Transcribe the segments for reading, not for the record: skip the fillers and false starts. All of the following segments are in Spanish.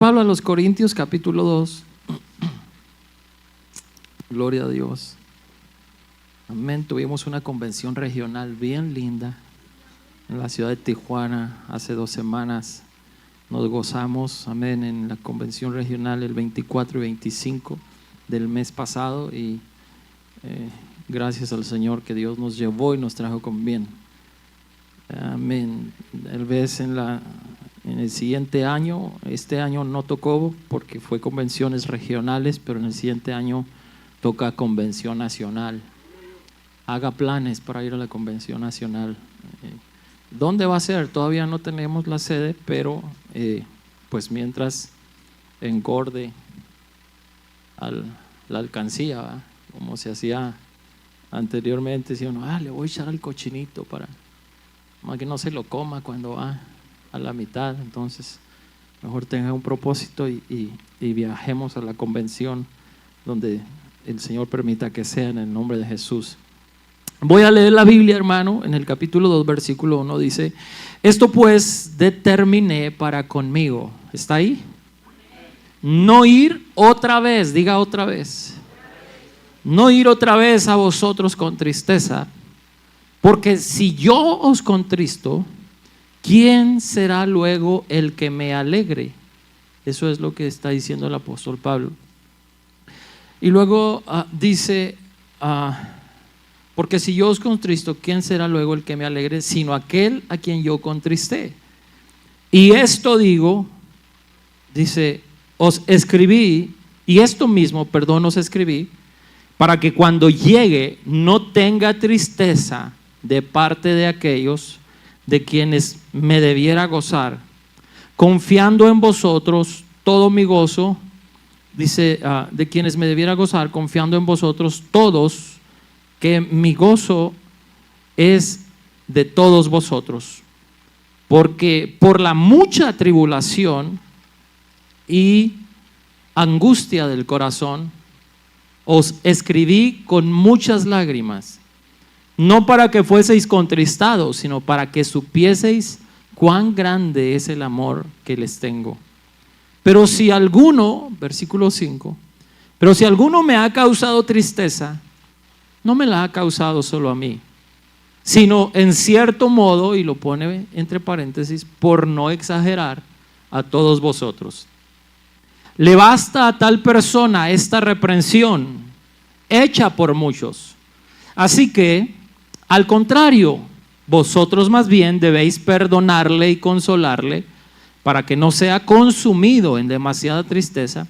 Pablo a los Corintios capítulo 2. Gloria a Dios. Amén. Tuvimos una convención regional bien linda en la ciudad de Tijuana hace 2 semanas. Nos gozamos, amén, en la convención regional el 24 y 25 del mes pasado y gracias al Señor que Dios nos llevó y nos trajo con bien. Amén. Tal vez en el siguiente año, este año no tocó porque fue convenciones regionales, pero en el siguiente año toca convención nacional. Haga planes para ir a la convención nacional. ¿Dónde va a ser? Todavía no tenemos la sede, pero pues mientras engorde la alcancía, ¿verdad? Como se hacía anteriormente, si uno, le voy a echar al cochinito para que no se lo coma cuando va a la mitad. Entonces mejor tenga un propósito y viajemos a la convención donde el Señor permita que sea, en el nombre de Jesús. Voy a leer la Biblia, hermano. En el capítulo 2 versículo 1 dice: esto pues determiné para conmigo. ¿Está ahí? No ir otra vez, diga otra vez. No ir otra vez a vosotros con tristeza, porque si yo os contristo, ¿quién será luego el que me alegre? Eso es lo que está diciendo el apóstol Pablo. Y luego dice, porque si yo os contristo, ¿quién será luego el que me alegre? Sino aquel a quien yo contristé. Y esto digo, dice, os escribí, y esto mismo, perdón, os escribí, para que cuando llegue no tenga tristeza de parte de aquellos de quienes me debiera gozar, confiando en vosotros todo mi gozo. Dice, de quienes me debiera gozar, confiando en vosotros todos, que mi gozo es de todos vosotros, porque por la mucha tribulación y angustia del corazón os escribí con muchas lágrimas, no para que fueseis contristados, sino para que supieseis cuán grande es el amor que les tengo. Pero si alguno, versículo 5, pero si alguno me ha causado tristeza, no me la ha causado solo a mí, sino en cierto modo, y lo pone entre paréntesis, por no exagerar, a todos vosotros. Le basta a tal persona esta reprensión hecha por muchos. Así que, al contrario, vosotros más bien debéis perdonarle y consolarle, para que no sea consumido en demasiada tristeza,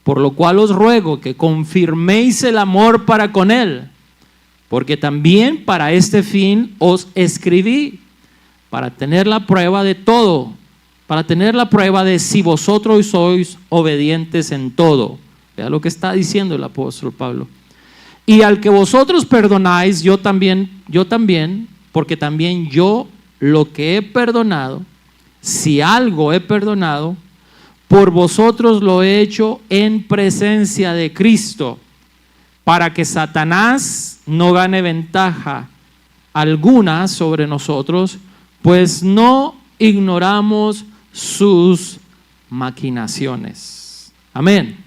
por lo cual os ruego que confirméis el amor para con él, porque también para este fin os escribí, para tener la prueba de todo, para tener la prueba de si vosotros sois obedientes en todo. Vea lo que está diciendo el apóstol Pablo. Y al que vosotros perdonáis, yo también, porque también yo lo que he perdonado, si algo he perdonado, por vosotros lo he hecho en presencia de Cristo, para que Satanás no gane ventaja alguna sobre nosotros, pues no ignoramos sus maquinaciones. Amén.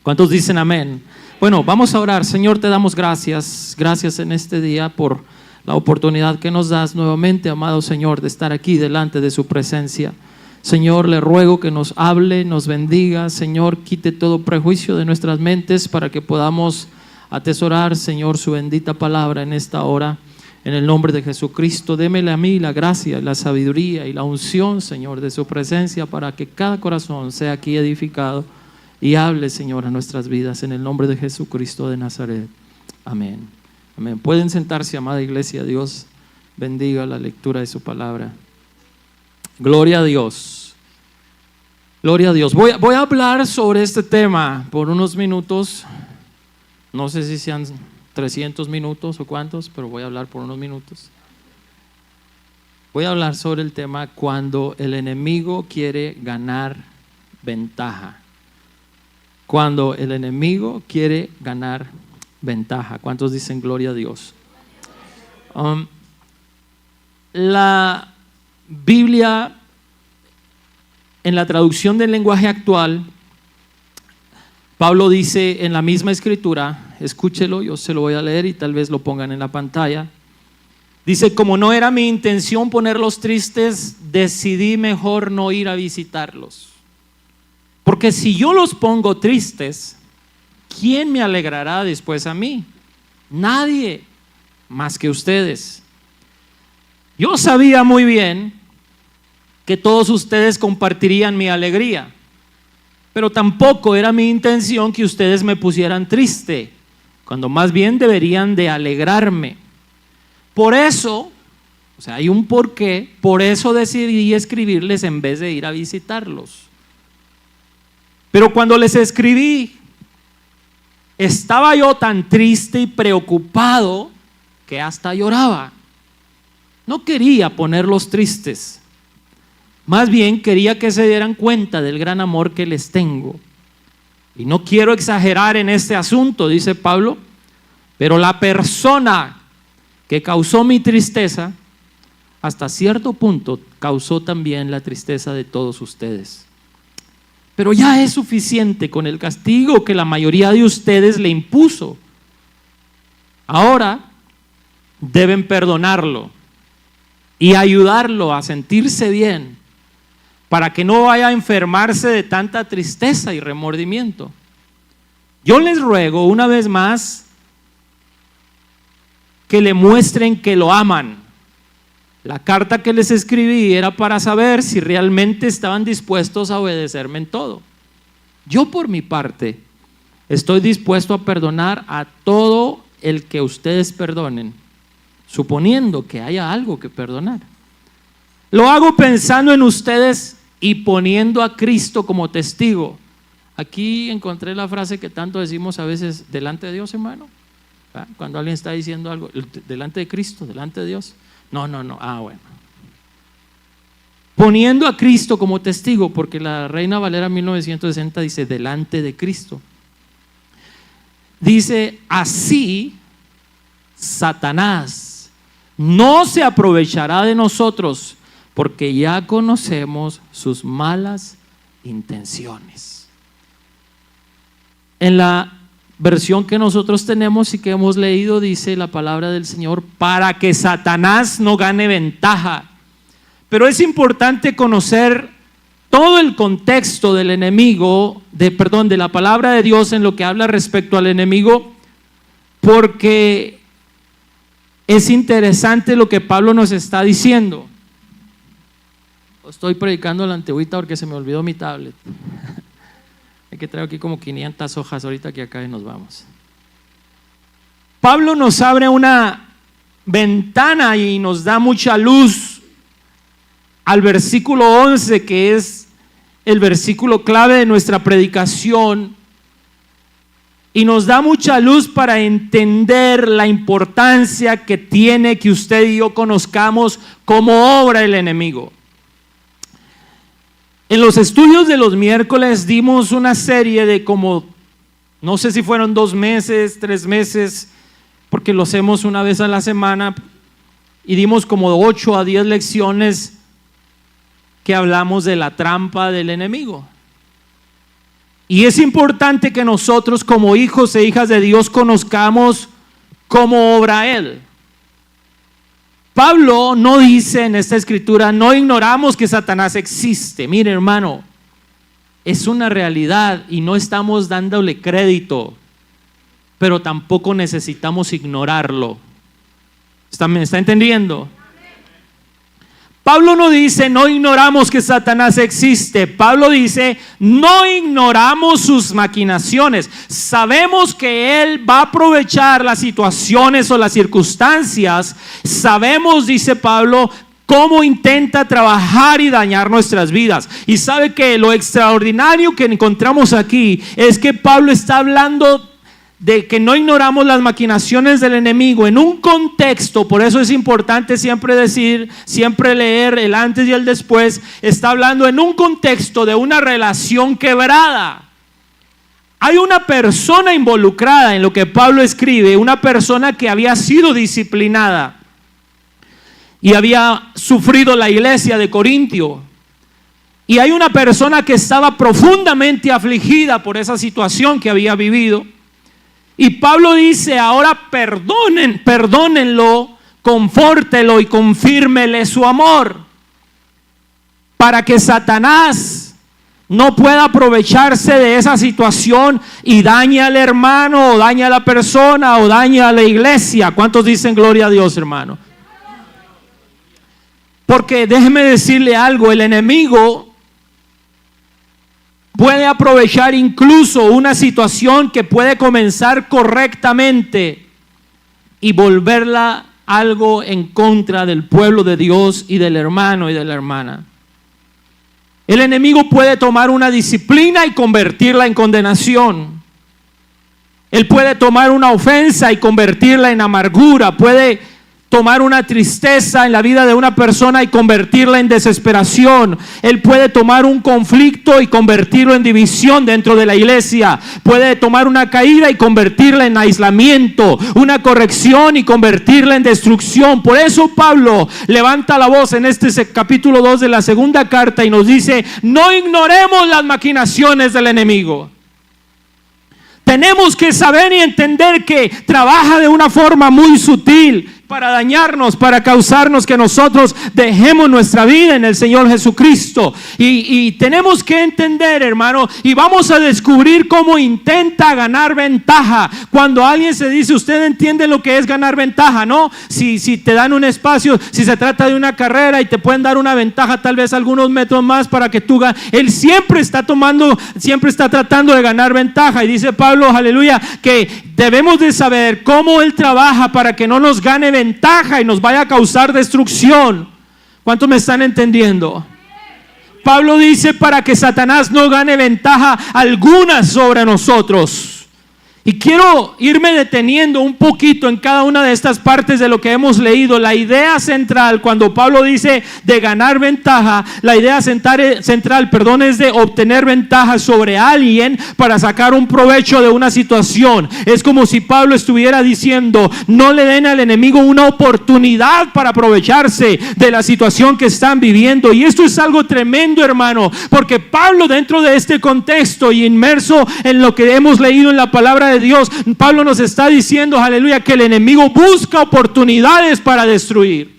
¿Cuántos dicen amén? Bueno, vamos a orar. Señor, te damos gracias. Gracias en este día por la oportunidad que nos das nuevamente, amado Señor, de estar aquí delante de su presencia. Señor, le ruego que nos hable, nos bendiga. Señor, quite todo prejuicio de nuestras mentes para que podamos atesorar, Señor, su bendita palabra en esta hora. En el nombre de Jesucristo, démele a mí la gracia, la sabiduría y la unción, Señor, de su presencia, para que cada corazón sea aquí edificado y hable, Señor, a nuestras vidas. En el nombre de Jesucristo de Nazaret. Amén. Amén. Pueden sentarse, amada iglesia. Dios bendiga la lectura de su palabra. Gloria a Dios. Gloria a Dios. Voy a hablar sobre este tema por unos minutos. No sé si sean 300 minutos o cuántos, pero voy a hablar por unos minutos. Voy a hablar sobre el tema cuando el enemigo quiere ganar ventaja. Cuando el enemigo quiere ganar ventaja. ¿Cuántos dicen gloria a Dios? La Biblia en la traducción del lenguaje actual, Pablo dice en la misma escritura, escúchelo, yo se lo voy a leer y tal vez lo pongan en la pantalla. Dice: como no era mi intención ponerlos tristes, decidí mejor no ir a visitarlos. Porque si yo los pongo tristes, ¿quién me alegrará después a mí? Nadie más que ustedes. Yo sabía muy bien que todos ustedes compartirían mi alegría, pero tampoco era mi intención que ustedes me pusieran triste, cuando más bien deberían de alegrarme. Por eso, o sea, hay un porqué, por eso decidí escribirles en vez de ir a visitarlos. Pero cuando les escribí, estaba yo tan triste y preocupado que hasta lloraba. No quería ponerlos tristes, más bien quería que se dieran cuenta del gran amor que les tengo. Y no quiero exagerar en este asunto, dice Pablo, pero la persona que causó mi tristeza, hasta cierto punto causó también la tristeza de todos ustedes. Pero ya es suficiente con el castigo que la mayoría de ustedes le impuso. Ahora deben perdonarlo y ayudarlo a sentirse bien, para que no vaya a enfermarse de tanta tristeza y remordimiento. Yo les ruego una vez más que le muestren que lo aman. La carta que les escribí era para saber si realmente estaban dispuestos a obedecerme en todo. Yo por mi parte estoy dispuesto a perdonar a todo el que ustedes perdonen, suponiendo que haya algo que perdonar. Lo hago pensando en ustedes y poniendo a Cristo como testigo. Aquí encontré la frase que tanto decimos a veces: delante de Dios, hermano. Cuando alguien está diciendo algo, delante de Cristo, delante de Dios. No, bueno. Poniendo a Cristo como testigo, porque la Reina Valera 1960 dice delante de Cristo. Dice: así Satanás no se aprovechará de nosotros, porque ya conocemos sus malas intenciones. En la versión que nosotros tenemos y que hemos leído, dice la palabra del Señor: para que Satanás no gane ventaja. Pero es importante conocer todo el contexto del enemigo, de la palabra de Dios en lo que habla respecto al enemigo, porque es interesante lo que Pablo nos está diciendo. Estoy predicando a la antigüita porque se me olvidó mi tablet. Hay que traer aquí como 500 hojas ahorita que acá y nos vamos. Pablo nos abre una ventana y nos da mucha luz al versículo 11, que es el versículo clave de nuestra predicación, y nos da mucha luz para entender la importancia que tiene que usted y yo conozcamos cómo obra el enemigo. En los estudios de los miércoles dimos una serie de como, no sé si fueron 2 meses, 3 meses, porque lo hacemos una vez a la semana, y dimos como 8 a 10 lecciones que hablamos de la trampa del enemigo. Y es importante que nosotros como hijos e hijas de Dios conozcamos cómo obra Él. Pablo no dice en esta escritura: no ignoramos que Satanás existe. Mire, hermano, es una realidad y no estamos dándole crédito, pero tampoco necesitamos ignorarlo. ¿Me está entendiendo? Pablo no dice: no ignoramos que Satanás existe. Pablo dice: no ignoramos sus maquinaciones. Sabemos que él va a aprovechar las situaciones o las circunstancias. Sabemos, dice Pablo, cómo intenta trabajar y dañar nuestras vidas. Y sabe que lo extraordinario que encontramos aquí es que Pablo está hablando de que no ignoramos las maquinaciones del enemigo en un contexto. Por eso es importante siempre leer el antes y el después. Está hablando en un contexto de una relación quebrada. Hay una persona involucrada en lo que Pablo escribe, una persona que había sido disciplinada y había sufrido la iglesia de Corintio. Y hay una persona que estaba profundamente afligida por esa situación que había vivido. Y Pablo dice, ahora perdónenlo, confórtelo y confírmele su amor, para que Satanás no pueda aprovecharse de esa situación y dañe al hermano, o dañe a la persona, o dañe a la iglesia. ¿Cuántos dicen gloria a Dios, hermano? Porque déjeme decirle algo, el enemigo puede aprovechar incluso una situación que puede comenzar correctamente y volverla algo en contra del pueblo de Dios y del hermano y de la hermana. El enemigo puede tomar una disciplina y convertirla en condenación. Él puede tomar una ofensa y convertirla en amargura. Puede tomar una tristeza en la vida de una persona y convertirla en desesperación. Él puede tomar un conflicto y convertirlo en división dentro de la iglesia. Puede tomar una caída y convertirla en aislamiento, una corrección y convertirla en destrucción. Por eso Pablo levanta la voz en este capítulo 2 de la segunda carta y nos dice: no ignoremos las maquinaciones del enemigo. Tenemos que saber y entender que trabaja de una forma muy sutil para dañarnos, para causarnos que nosotros dejemos nuestra vida en el Señor Jesucristo. Y tenemos que entender, hermano, y vamos a descubrir cómo intenta ganar ventaja. Cuando alguien se dice, usted entiende lo que es ganar ventaja, ¿no? Si te dan un espacio, si se trata de una carrera y te pueden dar una ventaja, tal vez algunos metros más para que tú ganes. Él siempre está tratando de ganar ventaja. Y dice Pablo, aleluya, que debemos de saber cómo Él trabaja para que no nos gane ventaja y nos vaya a causar destrucción. ¿Cuántos me están entendiendo? Pablo dice para que Satanás no gane ventaja alguna sobre nosotros. Y quiero irme deteniendo un poquito en cada una de estas partes de lo que hemos leído. La idea central, cuando Pablo dice de ganar ventaja, la idea central, es de obtener ventaja sobre alguien para sacar un provecho de una situación. Es como si Pablo estuviera diciendo, no le den al enemigo una oportunidad para aprovecharse de la situación que están viviendo. Y esto es algo tremendo, hermano, porque Pablo, dentro de este contexto y inmerso en lo que hemos leído en la palabra de Dios, Pablo nos está diciendo, aleluya, que el enemigo busca oportunidades para destruir.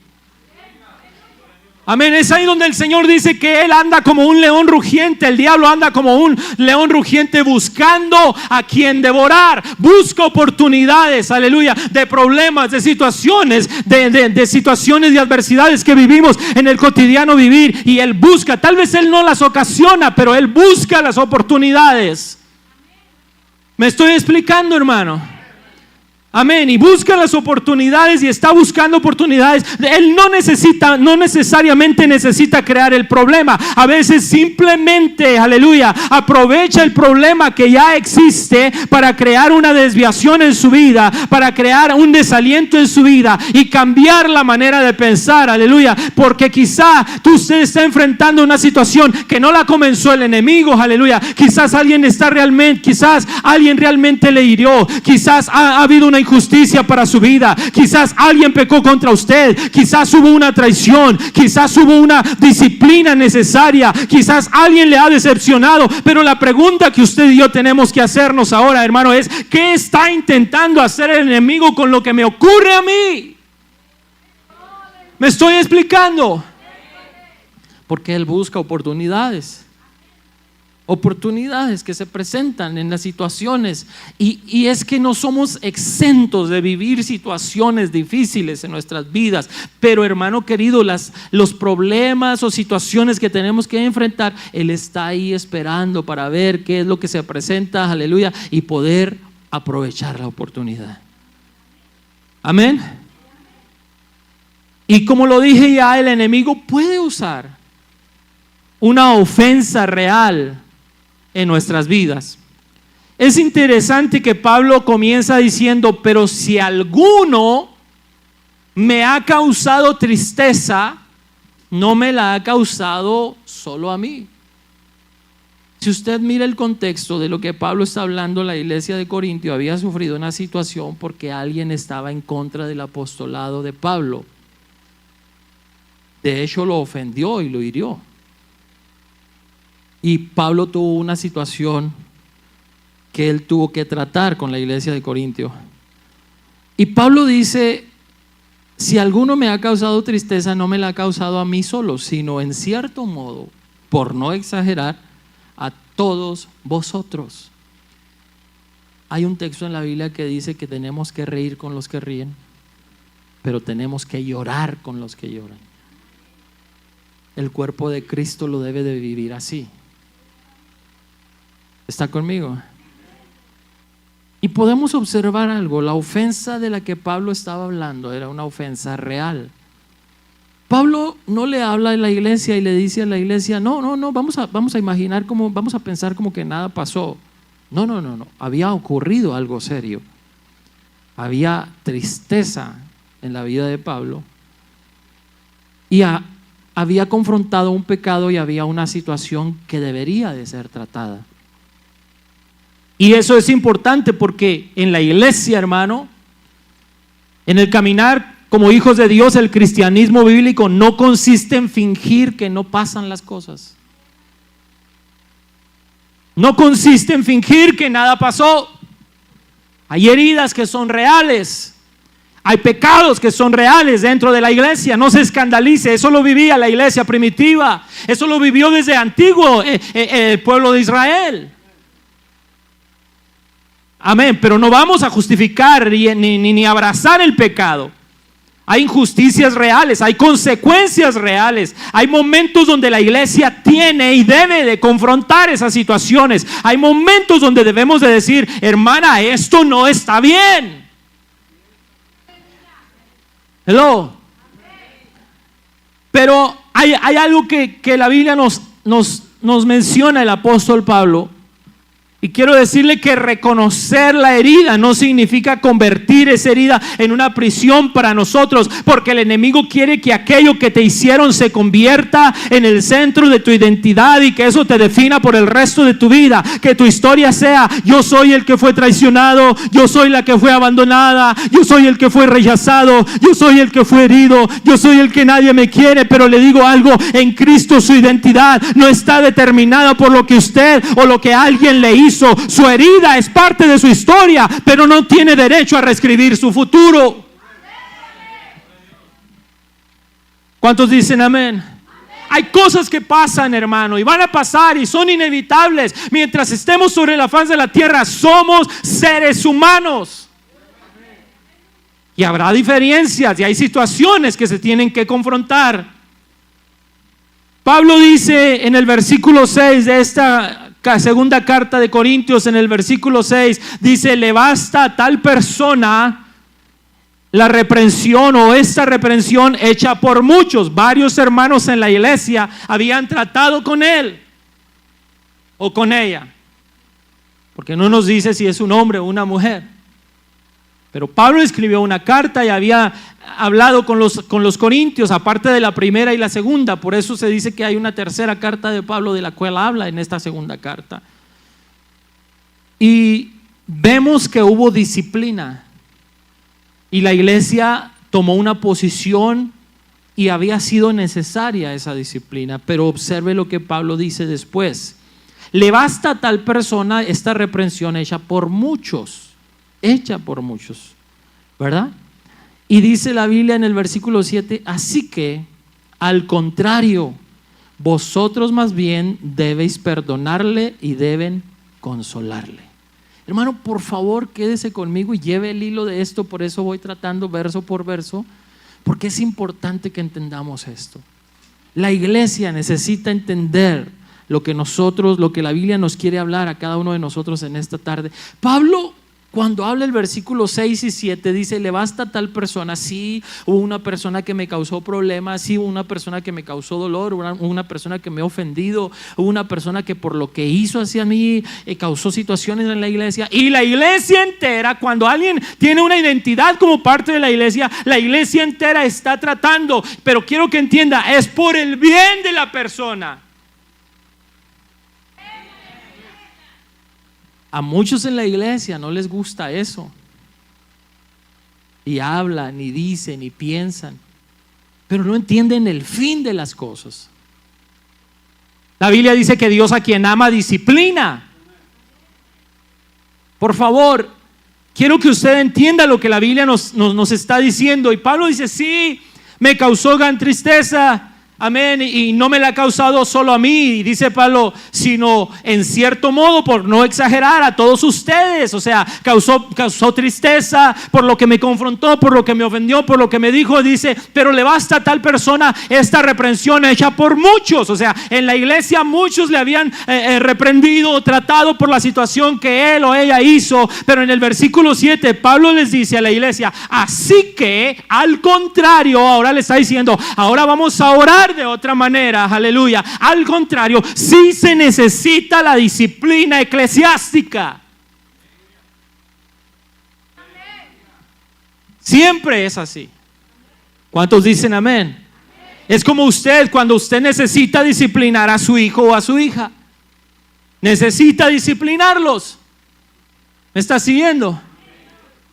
Amén. Es ahí donde el Señor dice que Él anda como un león rugiente. El diablo anda como un león rugiente buscando a quien devorar. Busca oportunidades, aleluya, de problemas, de situaciones, de situaciones y adversidades que vivimos en el cotidiano vivir. Y Él busca, tal vez Él no las ocasiona, pero Él busca las oportunidades. ¿Me estoy explicando, hermano? Amén. Y busca las oportunidades y está buscando oportunidades. Él no necesariamente necesita crear el problema. A veces simplemente, aleluya, aprovecha el problema que ya existe para crear una desviación en su vida, para crear un desaliento en su vida y cambiar la manera de pensar, aleluya. Porque quizá usted está enfrentando una situación que no la comenzó el enemigo, aleluya. Quizás alguien realmente le hirió. Quizás ha habido una injusticia para su vida. Quizás alguien pecó contra usted. Quizás hubo una traición. Quizás hubo una disciplina necesaria. Quizás alguien le ha decepcionado. Pero la pregunta que usted y yo tenemos que hacernos ahora, hermano, es: ¿qué está intentando hacer el enemigo con lo que me ocurre a mí? ¿Me estoy explicando? Porque él busca oportunidades que se presentan en las situaciones, y es que no somos exentos de vivir situaciones difíciles en nuestras vidas, pero hermano querido, los problemas o situaciones que tenemos que enfrentar, Él está ahí esperando para ver qué es lo que se presenta, aleluya, y poder aprovechar la oportunidad. Amén. Y como lo dije ya, el enemigo puede usar una ofensa real en nuestras vidas. Es interesante que Pablo comienza diciendo: pero si alguno me ha causado tristeza, no me la ha causado solo a mí. Si usted mira el contexto de lo que Pablo está hablando, la iglesia de Corintio había sufrido una situación porque alguien estaba en contra del apostolado de Pablo. De hecho, lo ofendió y lo hirió. Y Pablo tuvo una situación que él tuvo que tratar con la iglesia de Corintio. Y Pablo dice: si alguno me ha causado tristeza, no me la ha causado a mí solo, sino en cierto modo, por no exagerar, a todos vosotros. Hay un texto en la Biblia que dice que tenemos que reír con los que ríen, pero tenemos que llorar con los que lloran. El cuerpo de Cristo lo debe de vivir así. ¿Está conmigo? Y podemos observar algo. La ofensa de la que Pablo estaba hablando era una ofensa real. Pablo no le habla a la iglesia y le dice a la iglesia: no, vamos a imaginar como, vamos a pensar como que nada pasó. No. Había ocurrido algo serio. Había tristeza en la vida de Pablo y había confrontado un pecado y había una situación que debería de ser tratada. Y eso es importante porque en la iglesia, hermano, en el caminar como hijos de Dios, el cristianismo bíblico no consiste en fingir que no pasan las cosas. No consiste en fingir que nada pasó. Hay heridas que son reales. Hay pecados que son reales dentro de la iglesia. No se escandalice, eso lo vivía la iglesia primitiva. Eso lo vivió desde antiguo el pueblo de Israel. Amén, pero no vamos a justificar ni abrazar el pecado. Hay injusticias reales, hay consecuencias reales, hay momentos donde la iglesia tiene y debe de confrontar esas situaciones. Hay momentos donde debemos de decir: hermana, esto no está bien. Hello. Pero hay algo que la Biblia nos menciona el apóstol Pablo. Y quiero decirle que reconocer la herida no significa convertir esa herida en una prisión para nosotros, porque el enemigo quiere que aquello que te hicieron se convierta en el centro de tu identidad y que eso te defina por el resto de tu vida. Que tu historia sea: yo soy el que fue traicionado, yo soy la que fue abandonada, yo soy el que fue rechazado, yo soy el que fue herido, yo soy el que nadie me quiere. Pero le digo algo: en Cristo su identidad no está determinada por lo que usted o lo que alguien le hizo. Su herida es parte de su historia, pero no tiene derecho a reescribir su futuro. ¿Cuántos dicen amén? Hay cosas que pasan, hermano, y van a pasar y son inevitables. Mientras estemos sobre la faz de la tierra, somos seres humanos. Y habrá diferencias y hay situaciones que se tienen que confrontar. Pablo dice en el versículo 6 de esta segunda carta de Corintios, en el versículo 6, dice: le basta a tal persona la reprensión o esta reprensión hecha por muchos. Varios hermanos en la iglesia habían tratado con él o con ella, porque no nos dice si es un hombre o una mujer. Pero Pablo escribió una carta y había hablado con los corintios, aparte de la primera y la segunda. Por eso se dice que hay una tercera carta de Pablo de la cual habla en esta segunda carta. Y vemos que hubo disciplina y la iglesia tomó una posición y había sido necesaria esa disciplina. Pero observe lo que Pablo dice después: le basta a tal persona esta reprensión hecha por muchos, ¿verdad? Y dice la Biblia en el versículo 7: así que, al contrario, vosotros más bien debéis perdonarle y deben consolarle. Hermano, por favor, quédese conmigo y lleve el hilo de esto. Por eso voy tratando verso por verso, porque es importante que entendamos esto. La iglesia necesita entender lo que la Biblia nos quiere hablar a cada uno de nosotros en esta tarde. Pablo, cuando habla el versículo 6 y 7, dice: le basta a tal persona. Sí, hubo una persona que me causó problemas, sí, hubo una persona que me causó dolor, una persona que me ha ofendido, hubo una persona que por lo que hizo hacia mí causó situaciones en la iglesia. Y la iglesia entera, cuando alguien tiene una identidad como parte de la iglesia entera está tratando. Pero quiero que entienda, es por el bien de la persona. A muchos en la iglesia no les gusta eso. Y hablan, y dicen, y piensan, pero no entienden el fin de las cosas. La Biblia dice que Dios a quien ama disciplina. Por favor, quiero que usted entienda lo que la Biblia nos está diciendo. Y Pablo dice, sí, me causó gran tristeza. Amén, y no me la ha causado solo a mí, y dice Pablo, sino en cierto modo, por no exagerar, a todos ustedes. O sea, causó tristeza por lo que me confrontó, por lo que me ofendió, por lo que me dijo. Dice, pero le basta a tal persona esta reprensión hecha por muchos. O sea, en la iglesia muchos le habían reprendido o tratado por la situación que él o ella hizo. Pero en el versículo 7 Pablo les dice a la iglesia, así que al contrario, ahora le está diciendo, ahora vamos a orar de otra manera, aleluya. Al contrario, sí se necesita la disciplina eclesiástica. Siempre es así. ¿Cuántos dicen amén? Es como usted, cuando usted necesita disciplinar a su hijo o a su hija, necesita disciplinarlos. ¿Me está siguiendo?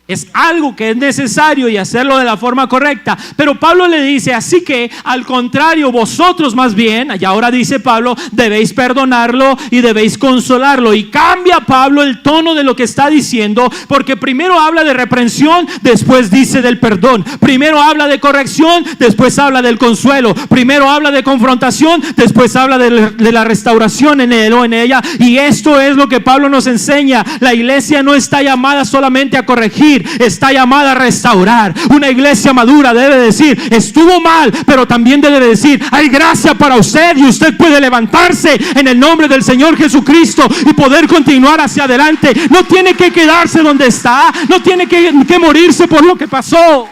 Es algo que es necesario y hacerlo de la forma correcta. Pero Pablo le dice, así que al contrario, vosotros más bien, y ahora dice Pablo, debéis perdonarlo y debéis consolarlo. Y cambia Pablo el tono de lo que está diciendo, porque primero habla de reprensión, después dice del perdón. Primero habla de corrección, después habla del consuelo. Primero habla de confrontación, después habla de la restauración en él o en ella. Y esto es lo que Pablo nos enseña. La iglesia no está llamada solamente a corregir, está llamada a restaurar. Una iglesia madura debe decir, estuvo mal, pero también debe decir, hay gracia para usted y usted puede levantarse en el nombre del Señor Jesucristo y poder continuar hacia adelante. No tiene que quedarse donde está, no tiene que morirse por lo que pasó.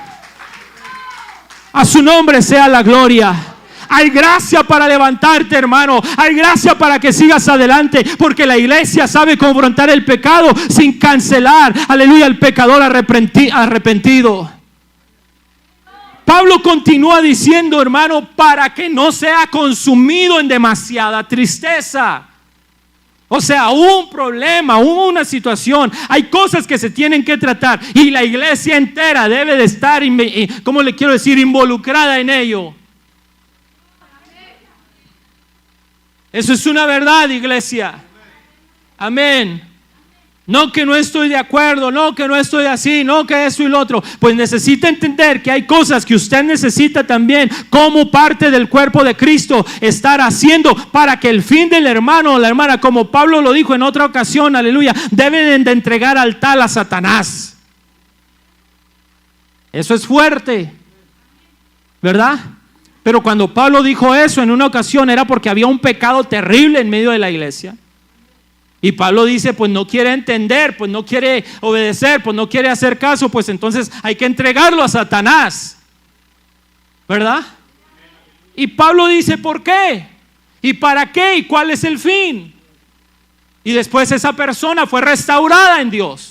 A su nombre sea la gloria. Hay gracia para levantarte, hermano. Hay gracia para que sigas adelante, porque la iglesia sabe confrontar el pecado sin cancelar, aleluya, al pecador arrepentido. Pablo continúa diciendo, hermano, para que no sea consumido en demasiada tristeza. O sea, hubo un problema, hubo una situación, hay cosas que se tienen que tratar y la iglesia entera debe de estar, ¿cómo le quiero decir?, involucrada en ello. Eso es una verdad, iglesia. Amén. No que no estoy de acuerdo, no que no estoy así, no que eso y lo otro. Pues necesita entender que hay cosas que usted necesita también como parte del cuerpo de Cristo estar haciendo para que el fin del hermano o la hermana, como Pablo lo dijo en otra ocasión, aleluya, deben de entregar al tal a Satanás. Eso es fuerte, ¿verdad? Pero cuando Pablo dijo eso en una ocasión era porque había un pecado terrible en medio de la iglesia. Y Pablo dice, pues no quiere entender, pues no quiere obedecer, pues no quiere hacer caso, pues entonces hay que entregarlo a Satanás, ¿verdad? Y Pablo dice, ¿por qué? ¿Y para qué? ¿Y cuál es el fin? Y después esa persona fue restaurada en Dios.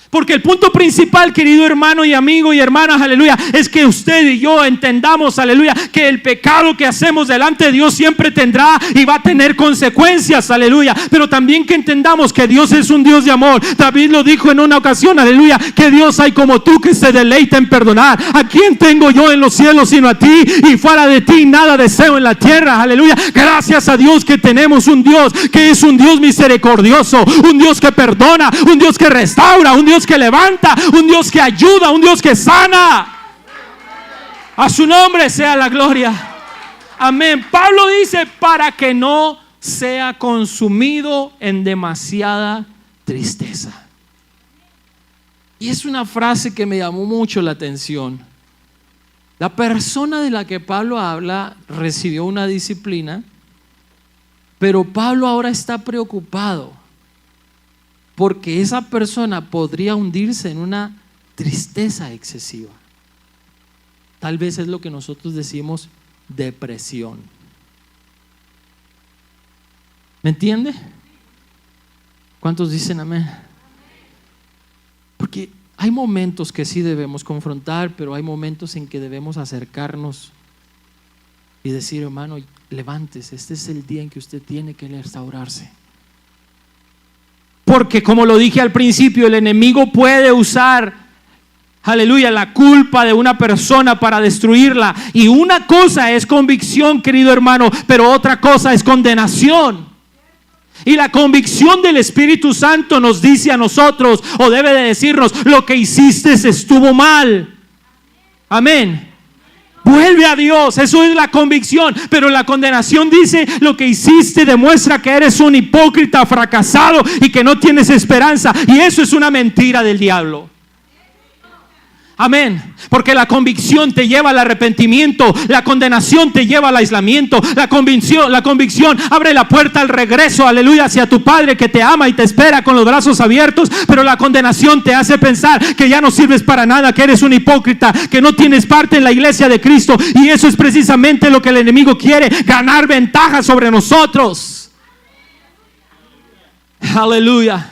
Porque el punto principal, querido hermano y amigo y hermanas, aleluya, es que usted y yo entendamos, aleluya, que el pecado que hacemos delante de Dios siempre tendrá y va a tener consecuencias, aleluya. Pero también que entendamos que Dios es un Dios de amor. David lo dijo en una ocasión, aleluya, que Dios hay como tú que se deleita en perdonar. ¿A quién tengo yo en los cielos sino a ti? Y fuera de ti nada deseo en la tierra, aleluya. Gracias a Dios que tenemos un Dios que es un Dios misericordioso, un Dios que perdona, un Dios que restaura, un Dios que levanta, un Dios que ayuda, un Dios que sana. A su nombre sea la gloria. Amén. Pablo dice, para que no sea consumido en demasiada tristeza. Y es una frase que me llamó mucho la atención. La persona de la que Pablo habla recibió una disciplina, pero Pablo ahora está preocupado porque esa persona podría hundirse en una tristeza excesiva. Tal vez es lo que nosotros decimos depresión. ¿Me entiende? ¿Cuántos dicen amén? Porque hay momentos que sí debemos confrontar, pero hay momentos en que debemos acercarnos y decir, hermano, levántese, este es el día en que usted tiene que restaurarse. Porque como lo dije al principio, el enemigo puede usar aleluya, la culpa de una persona para destruirla. Y una cosa es convicción, querido hermano, pero otra cosa es condenación. Y la convicción del Espíritu Santo nos dice a nosotros, o debe de decirnos, lo que hiciste estuvo mal. Amén. Vuelve a Dios, eso es la convicción. Pero la condenación dice, lo que hiciste demuestra que eres un hipócrita, fracasado y que no tienes esperanza. Y eso es una mentira del diablo. Amén. Porque la convicción te lleva al arrepentimiento, la condenación te lleva al aislamiento, la convicción abre la puerta al regreso, aleluya, hacia tu Padre que te ama y te espera con los brazos abiertos. Pero la condenación te hace pensar que ya no sirves para nada, que eres un hipócrita, que no tienes parte en la iglesia de Cristo. Y eso es precisamente lo que el enemigo quiere, ganar ventaja sobre nosotros. Aleluya.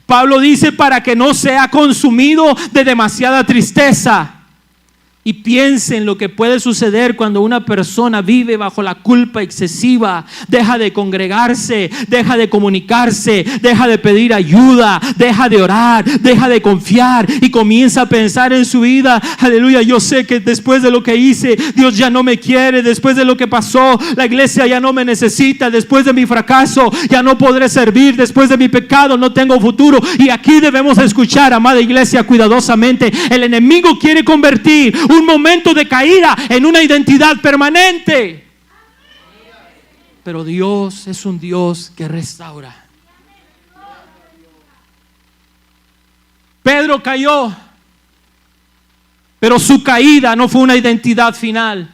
Pablo dice, para que no sea consumido de demasiada tristeza. Y piense en lo que puede suceder cuando una persona vive bajo la culpa excesiva. Deja de congregarse, deja de comunicarse, deja de pedir ayuda, deja de orar, deja de confiar y comienza a pensar en su vida. Aleluya, yo sé que después de lo que hice, Dios ya no me quiere. Después de lo que pasó, la iglesia ya no me necesita. Después de mi fracaso, ya no podré servir. Después de mi pecado, no tengo futuro. Y aquí debemos escuchar, amada iglesia, cuidadosamente. El enemigo quiere convertir un momento de caída en una identidad permanente. Pero Dios es un Dios que restaura. Pedro cayó, pero su caída no fue una identidad final.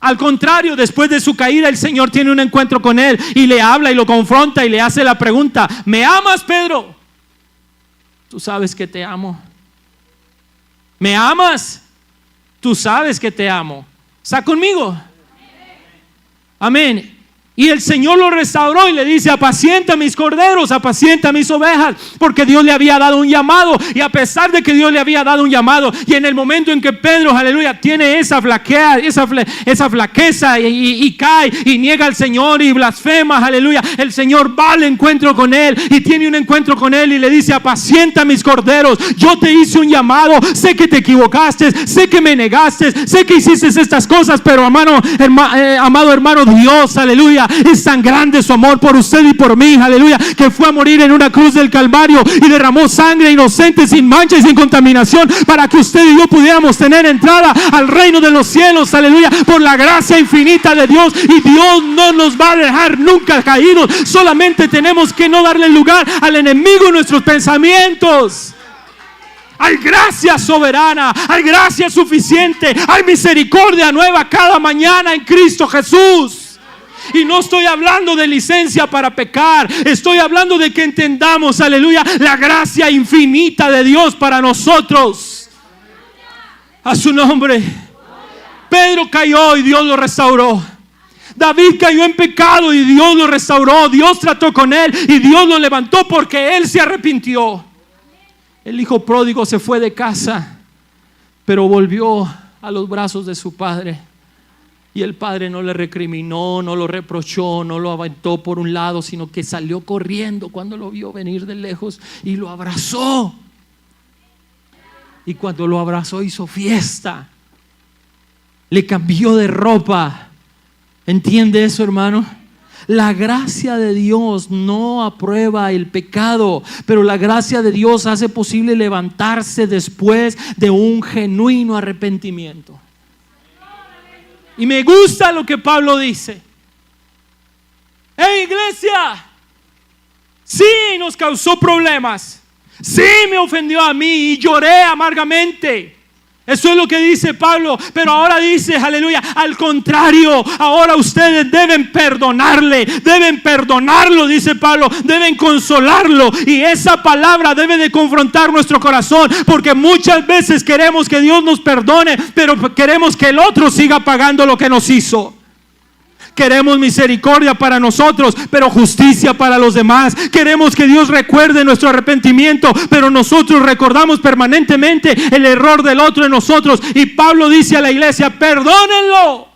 Al contrario, después de su caída, el Señor tiene un encuentro con él y le habla y lo confronta y le hace la pregunta: ¿me amas, Pedro? Tú sabes que te amo. ¿Me amas? Tú sabes que te amo. ¿Está conmigo? Amén. Y el Señor lo restauró y le dice: apacienta mis corderos, apacienta mis ovejas, porque Dios le había dado un llamado. Y a pesar de que Dios le había dado un llamado, y en el momento en que Pedro, aleluya, tiene esa flaqueza y cae y niega al Señor y blasfema, aleluya, el Señor va al encuentro con él y tiene un encuentro con él y le dice: apacienta mis corderos, yo te hice un llamado, sé que te equivocaste, sé que me negaste, sé que hiciste estas cosas, pero amado hermano, Dios, aleluya, es tan grande su amor por usted y por mí, aleluya, que fue a morir en una cruz del Calvario y derramó sangre inocente, sin mancha y sin contaminación, para que usted y yo pudiéramos tener entrada al reino de los cielos, aleluya, por la gracia infinita de Dios. Y Dios no nos va a dejar nunca caídos, solamente tenemos que no darle lugar al enemigo en nuestros pensamientos. Hay gracia soberana, hay gracia suficiente, hay misericordia nueva cada mañana en Cristo Jesús. Y no estoy hablando de licencia para pecar, estoy hablando de que entendamos, aleluya, la gracia infinita de Dios para nosotros. A su nombre. Pedro cayó y Dios lo restauró. David cayó en pecado y Dios lo restauró. Dios trató con él y Dios lo levantó porque él se arrepintió. El hijo pródigo se fue de casa, pero volvió a los brazos de su padre. Y el padre no le recriminó, no lo reprochó, no lo aventó por un lado, sino que salió corriendo cuando lo vio venir de lejos y lo abrazó. Y cuando lo abrazó hizo fiesta. Le cambió de ropa. ¿Entiende eso, hermano? La gracia de Dios no aprueba el pecado, pero la gracia de Dios hace posible levantarse después de un genuino arrepentimiento. Y me gusta lo que Pablo dice. ¡Hey, iglesia! Sí, nos causó problemas. Sí, me ofendió a mí y lloré amargamente. Eso es lo que dice Pablo. Pero ahora dice, aleluya, al contrario, ahora ustedes deben perdonarle, deben perdonarlo, dice Pablo, deben consolarlo. Y esa palabra debe de confrontar nuestro corazón, porque muchas veces queremos que Dios nos perdone, pero queremos que el otro siga pagando lo que nos hizo. Queremos misericordia para nosotros, pero justicia para los demás. Queremos que Dios recuerde nuestro arrepentimiento, pero nosotros recordamos permanentemente el error del otro en nosotros. Y Pablo dice a la iglesia: perdónenlo.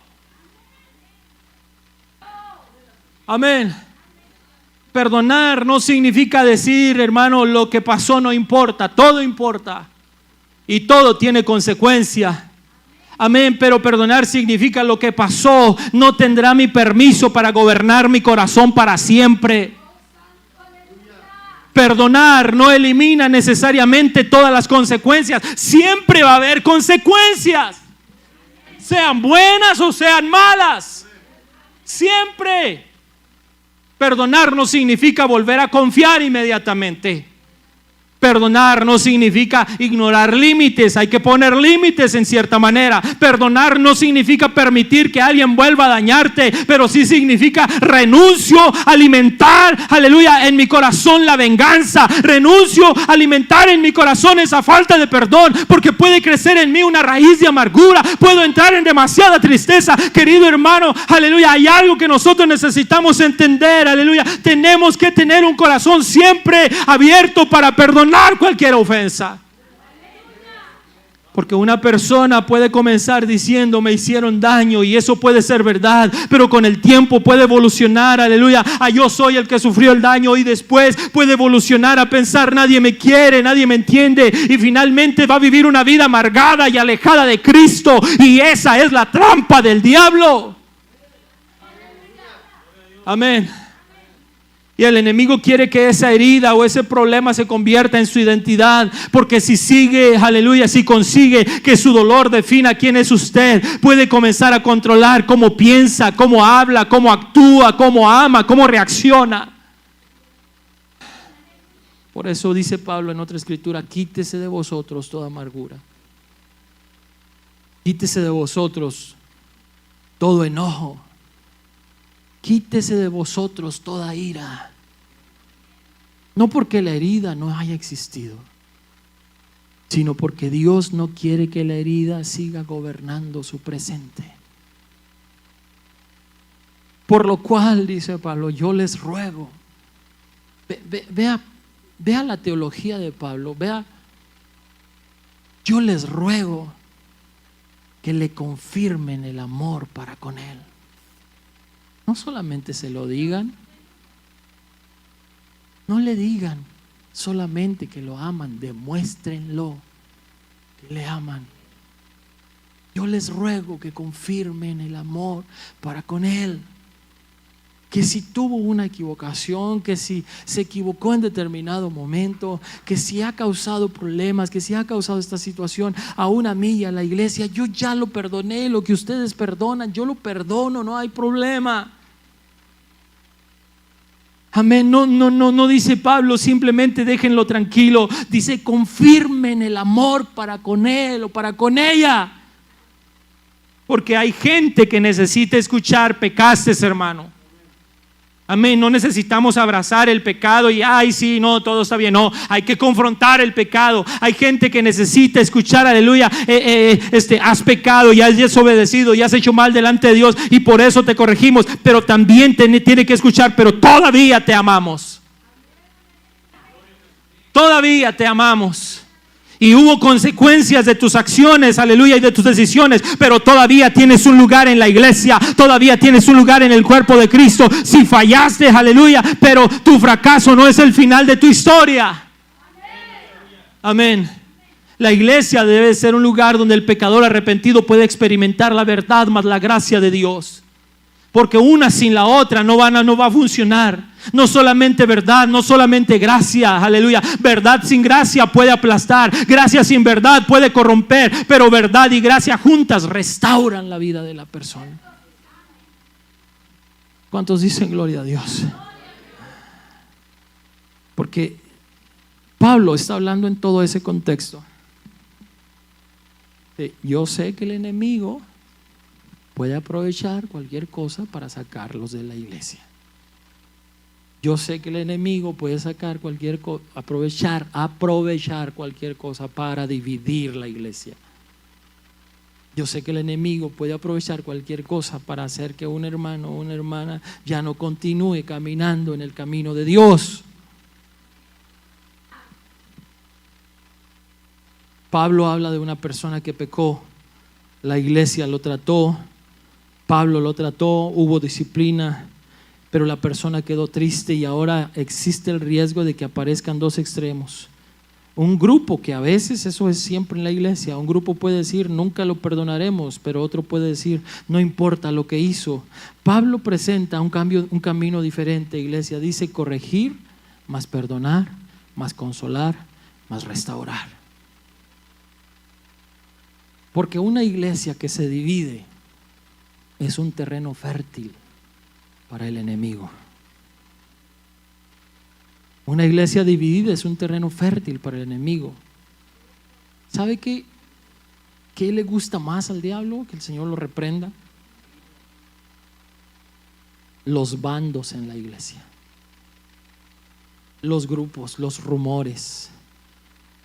Amén. Perdonar no significa decir, hermano, lo que pasó no importa, todo importa. y todo tiene consecuencia. Amén, pero perdonar significa lo que pasó no tendrá mi permiso para gobernar mi corazón para siempre. Perdonar no elimina necesariamente todas las consecuencias. Siempre va a haber consecuencias, sean buenas o sean malas. Siempre. Perdonar no significa volver a confiar inmediatamente. Perdonar no significa ignorar límites, hay que poner límites en cierta manera. Perdonar no significa permitir que alguien vuelva a dañarte, pero sí significa renuncio a alimentar, aleluya, en mi corazón la venganza. Renuncio a alimentar en mi corazón esa falta de perdón, porque puede crecer en mí una raíz de amargura. Puedo entrar en demasiada tristeza. Querido hermano, aleluya, hay algo que nosotros necesitamos entender, aleluya. Tenemos que tener un corazón siempre abierto para perdonar cualquier ofensa. Porque una persona puede comenzar diciendo me hicieron daño, y eso puede ser verdad, pero con el tiempo puede evolucionar, aleluya, a yo soy el que sufrió el daño, y después puede evolucionar a pensar nadie me quiere, nadie me entiende, y finalmente va a vivir una vida amargada y alejada de Cristo, y esa es la trampa del diablo. Amén. Y el enemigo quiere que esa herida o ese problema se convierta en su identidad, porque si sigue, aleluya, si consigue que su dolor defina quién es usted, puede comenzar a controlar cómo piensa, cómo habla, cómo actúa, cómo ama, cómo reacciona. Por eso dice Pablo en otra escritura: quítese de vosotros toda amargura, quítese de vosotros todo enojo, quítese de vosotros toda ira. No porque la herida no haya existido, sino porque Dios no quiere que la herida siga gobernando su presente. Por lo cual, dice Pablo, yo les ruego. Vea la teología de Pablo, vea. Yo les ruego que le confirmen el amor para con él. No solamente se lo digan, no le digan solamente que lo aman, demuéstrenlo que le aman. Yo les ruego que confirmen el amor para con él. Que si tuvo una equivocación, que si se equivocó en determinado momento, que si ha causado problemas, que si ha causado esta situación aún a mí y a la iglesia, yo ya lo perdoné. Lo que ustedes perdonan, yo lo perdono, no hay problema. Amén. No dice Pablo simplemente déjenlo tranquilo. Dice confirmen el amor para con él o para con ella. Porque hay gente que necesita escuchar pecaste, hermano. Amén. No necesitamos abrazar el pecado y ay sí, no, todo está bien. No, hay que confrontar el pecado. Hay gente que necesita escuchar, aleluya, has pecado y has desobedecido y has hecho mal delante de Dios y por eso te corregimos. Pero también tiene que escuchar, pero todavía te amamos. Todavía te amamos. Y hubo consecuencias de tus acciones, aleluya, y de tus decisiones, pero todavía tienes un lugar en la iglesia, todavía tienes un lugar en el cuerpo de Cristo. Si fallaste, aleluya, pero tu fracaso no es el final de tu historia. Amén. La iglesia debe ser un lugar donde el pecador arrepentido puede experimentar la verdad más la gracia de Dios. Porque una sin la otra no va a funcionar. No solamente verdad, no solamente gracia, aleluya. Verdad sin gracia puede aplastar, gracia sin verdad puede corromper, pero verdad y gracia juntas restauran la vida de la persona. ¿Cuántos dicen gloria a Dios? Porque Pablo está hablando en todo ese contexto. Yo sé que el enemigo puede aprovechar cualquier cosa para sacarlos de la iglesia. Yo sé que el enemigo puede sacar cualquier cosa, aprovechar cualquier cosa para dividir la iglesia. Yo sé que el enemigo puede aprovechar cualquier cosa para hacer que un hermano o una hermana ya no continúe caminando en el camino de Dios. Pablo habla de una persona que pecó, la iglesia lo trató, Pablo lo trató, hubo disciplina, pero la persona quedó triste y ahora existe el riesgo de que aparezcan dos extremos. Un grupo, que a veces eso es siempre en la iglesia, un grupo puede decir nunca lo perdonaremos, pero otro puede decir no importa lo que hizo. Pablo presenta un camino diferente, iglesia. Dice corregir, más perdonar, más consolar, más restaurar. Porque una iglesia que se divide es un terreno fértil para el enemigo. Una iglesia dividida es un terreno fértil para el enemigo. ¿Sabe qué le gusta más al diablo? Que el Señor lo reprenda. Los bandos en la iglesia, los grupos, los rumores,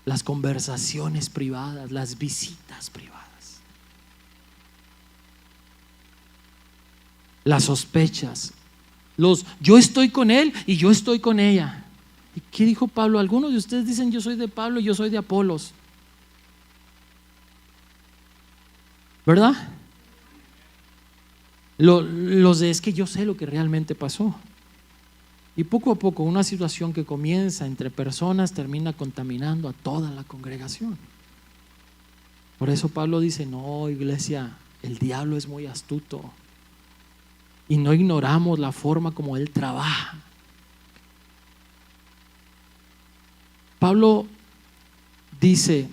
las conversaciones privadas, las visitas privadas, las sospechas, yo estoy con él y yo estoy con ella. ¿Y qué dijo Pablo? Algunos de ustedes dicen yo soy de Pablo y yo soy de Apolos, ¿verdad? Los de es que yo sé lo que realmente pasó. Y poco a poco una situación que comienza entre personas termina contaminando a toda la congregación. Por eso Pablo dice, no, iglesia, el diablo es muy astuto y no ignoramos la forma como él trabaja. Pablo dice,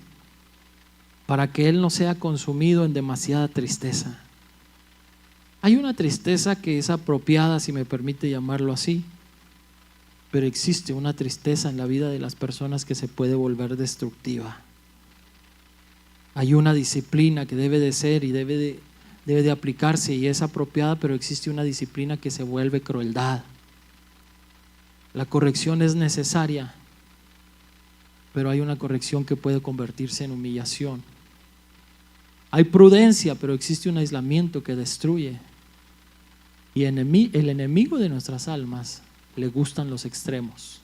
para que él no sea consumido en demasiada tristeza. Hay una tristeza que es apropiada, si me permite llamarlo así, pero existe una tristeza en la vida de las personas que se puede volver destructiva. Hay una disciplina que debe de ser y debe de aplicarse y es apropiada, pero existe una disciplina que se vuelve crueldad. La corrección es necesaria, pero hay una corrección que puede convertirse en humillación. Hay prudencia, pero existe un aislamiento que destruye. Y el enemigo de nuestras almas le gustan los extremos,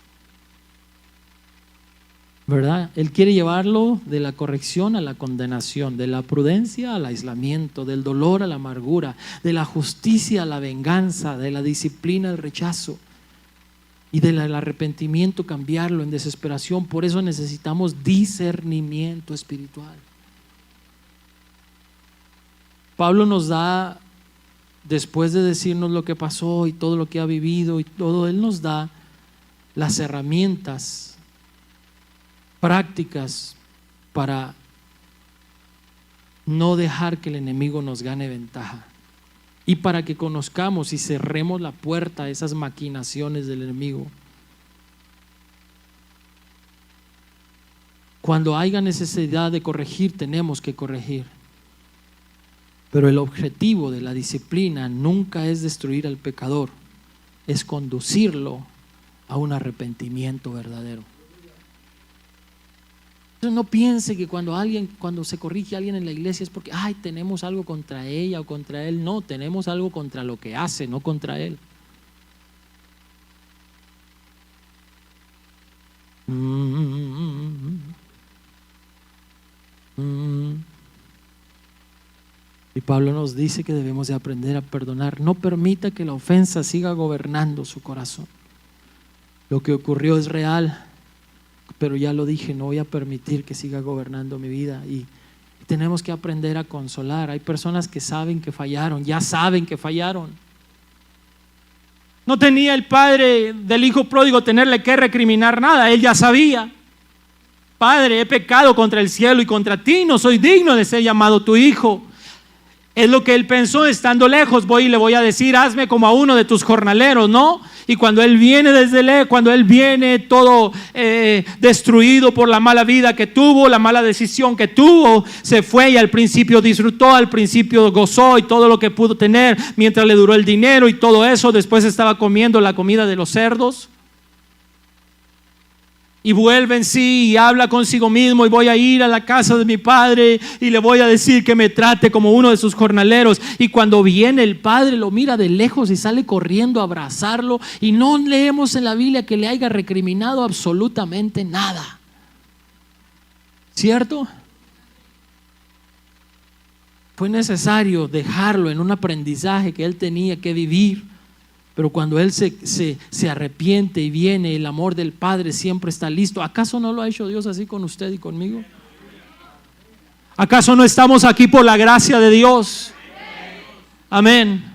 ¿verdad? Él quiere llevarlo de la corrección a la condenación, de la prudencia al aislamiento, del dolor a la amargura, de la justicia a la venganza, de la disciplina al rechazo y del arrepentimiento cambiarlo en desesperación. Por eso necesitamos discernimiento espiritual. Pablo nos da, después de decirnos lo que pasó y todo lo que ha vivido y todo, él nos da las herramientas prácticas para no dejar que el enemigo nos gane ventaja y para que conozcamos y cerremos la puerta a esas maquinaciones del enemigo. Cuando haya necesidad de corregir, tenemos que corregir. Pero el objetivo de la disciplina nunca es destruir al pecador, es conducirlo a un arrepentimiento verdadero. Entonces no piense que cuando se corrige a alguien en la iglesia es porque tenemos algo contra ella o contra él. No, tenemos algo contra lo que hace, no contra él. Y Pablo nos dice que debemos de aprender a perdonar. No permita que la ofensa siga gobernando su corazón. Lo que ocurrió es real, pero ya lo dije, no voy a permitir que siga gobernando mi vida. Y tenemos que aprender a consolar. Hay personas que saben que fallaron, ya saben que fallaron. No tenía el padre del hijo pródigo tenerle que recriminar nada, él ya sabía. Padre, he pecado contra el cielo y contra ti, no soy digno de ser llamado tu hijo. Es lo que él pensó estando lejos. Voy y le voy a decir, hazme como a uno de tus jornaleros, ¿no? Y cuando él viene cuando él viene todo destruido por la mala vida que tuvo, la mala decisión que tuvo, se fue y al principio disfrutó, al principio gozó y todo lo que pudo tener mientras le duró el dinero y todo eso. Después estaba comiendo la comida de los cerdos. Y vuelve en sí y habla consigo mismo, y voy a ir a la casa de mi padre y le voy a decir que me trate como uno de sus jornaleros. Y cuando viene el padre lo mira de lejos y sale corriendo a abrazarlo, y no leemos en la Biblia que le haya recriminado absolutamente nada. ¿Cierto? Fue necesario dejarlo en un aprendizaje que él tenía que vivir Pero cuando Él se arrepiente y viene, el amor del Padre siempre está listo. ¿Acaso no lo ha hecho Dios así con usted y conmigo? ¿Acaso no estamos aquí por la gracia de Dios? Amén.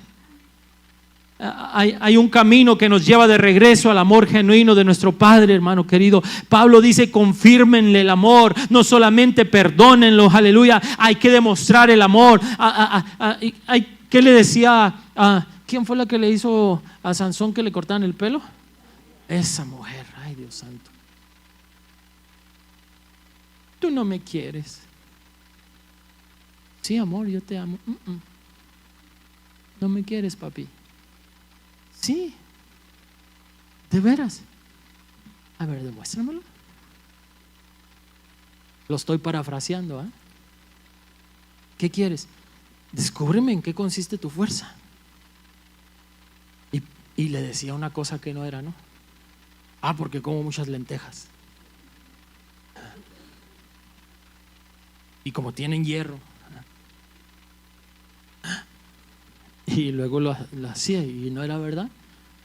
Hay un camino que nos lleva de regreso al amor genuino de nuestro Padre, hermano querido. Pablo dice: confírmenle el amor, no solamente perdónenlo, aleluya. Hay que demostrar el amor. ¿Qué le decía? ¿Quién fue la que le hizo a Sansón que le cortaban el pelo? Esa mujer, ay Dios santo. Tú no me quieres. Sí, amor, yo te amo. No me quieres, papi. Sí, de veras. A ver, demuéstramelo. Lo estoy parafraseando, ¿eh? ¿Qué quieres? Descúbreme en qué consiste tu fuerza. Y le decía una cosa que no era, ¿no? Porque como muchas lentejas. Y como tienen hierro. Y luego lo hacía y no era verdad.